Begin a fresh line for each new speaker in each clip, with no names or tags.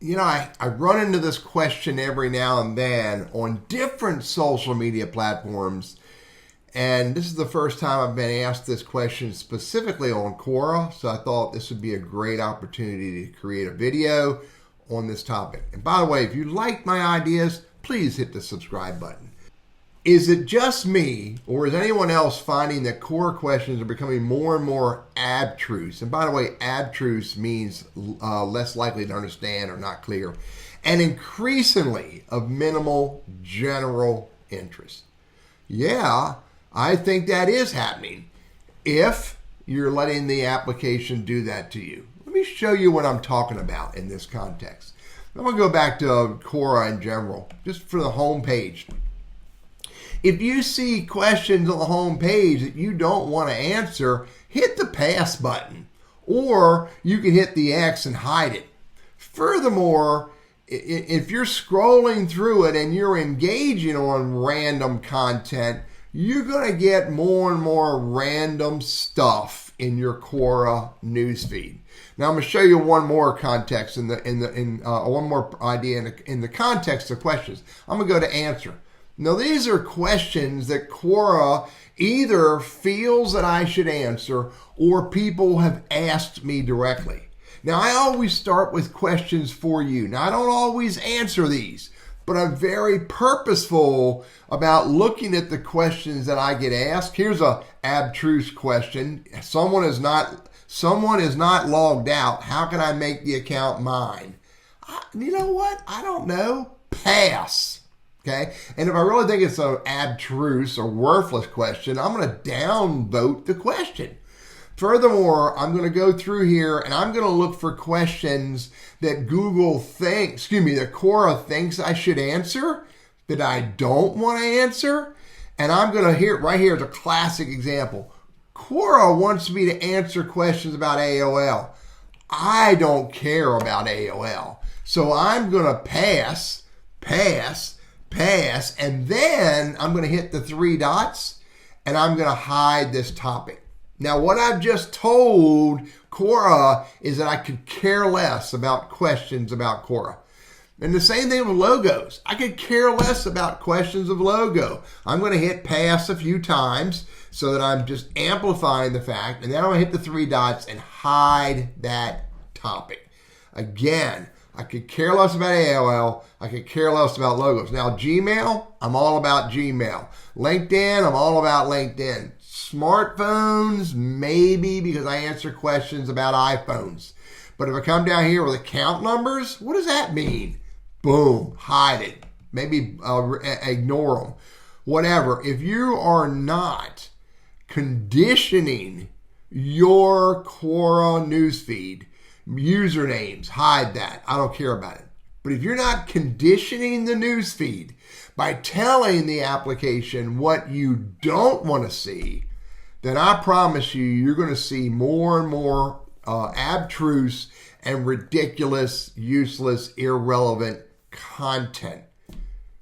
I run into this question every now and then on different social media platforms. And this is the first time I've been asked this question specifically on Quora. So I thought this would be a great opportunity to create a video on this topic. And by the way, if you like my ideas, please hit the subscribe button. Is it just me, or is anyone else finding that Quora questions are becoming more and more abstruse? And by the way, abstruse means less likely to understand or not clear, and increasingly of minimal general interest. Yeah, I think that is happening if you're letting the application do that to you. Let me show you what I'm talking about in this context. I'm going to go back to Quora in general, just for the home page. If you see questions on the home page that you don't want to answer, hit the pass button, or you can hit the X and hide it. Furthermore, if you're scrolling through it and you're engaging on random content, you're going to get more and more random stuff in your Quora newsfeed. Now I'm going to show you one more context one more idea in the context of questions. I'm going to go to answer. Now, these are questions that Quora either feels that I should answer or people have asked me directly. Now, I always start with questions for you. Now, I don't always answer these, but I'm very purposeful about looking at the questions that I get asked. Here's an abstruse question. Someone is not logged out. How can I make the account mine? You know what? I don't know. Pass. Okay, and if I really think it's an abstruse or worthless question, I'm going to downvote the question. Furthermore, I'm going to go through here and I'm going to look for questions that Quora thinks I should answer, that I don't want to answer. And I'm going to hit right here, the classic example. Quora wants me to answer questions about AOL. I don't care about AOL. So I'm going to pass, and then I'm going to hit the 3 dots and I'm going to hide this topic. Now, what I've just told Quora is that I could care less about questions about Quora. And the same thing with logos. I could care less about questions of logo. I'm going to hit pass a few times so that I'm just amplifying the fact, and then I'm going to hit the 3 dots and hide that topic. Again, I could care less about AOL. I could care less about logos. Now, Gmail, I'm all about Gmail. LinkedIn, I'm all about LinkedIn. Smartphones, maybe, because I answer questions about iPhones. But if I come down here with account numbers, what does that mean? Boom, hide it. Maybe ignore them. Whatever. If you are not conditioning your Quora newsfeed, usernames, hide that. I don't care about it. But if you're not conditioning the newsfeed by telling the application what you don't want to see, then I promise you're going to see more and more abstruse and ridiculous, useless, irrelevant content.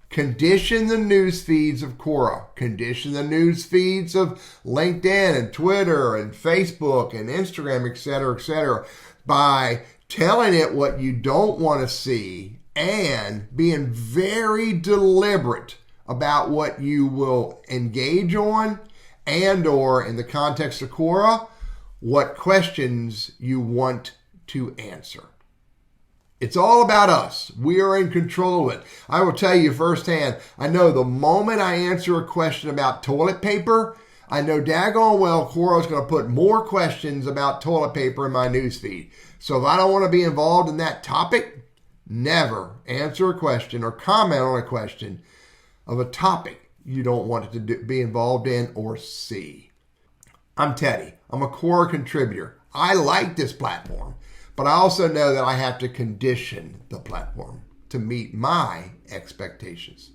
Condition the news feeds of Quora. Condition the news feeds of LinkedIn and Twitter and Facebook and Instagram, etc., by telling it what you don't want to see and being very deliberate about what you will engage on, and or in the context of Quora, what questions you want to answer. It's all about us. We are in control of it. I will tell you firsthand, I know the moment I answer a question about toilet paper, I know daggone well Quora is going to put more questions about toilet paper in my newsfeed. So if I don't want to be involved in that topic, never answer a question or comment on a question of a topic you don't want it to be involved in or see. I'm Teddy. I'm a Quora contributor. I like this platform, but I also know that I have to condition the platform to meet my expectations.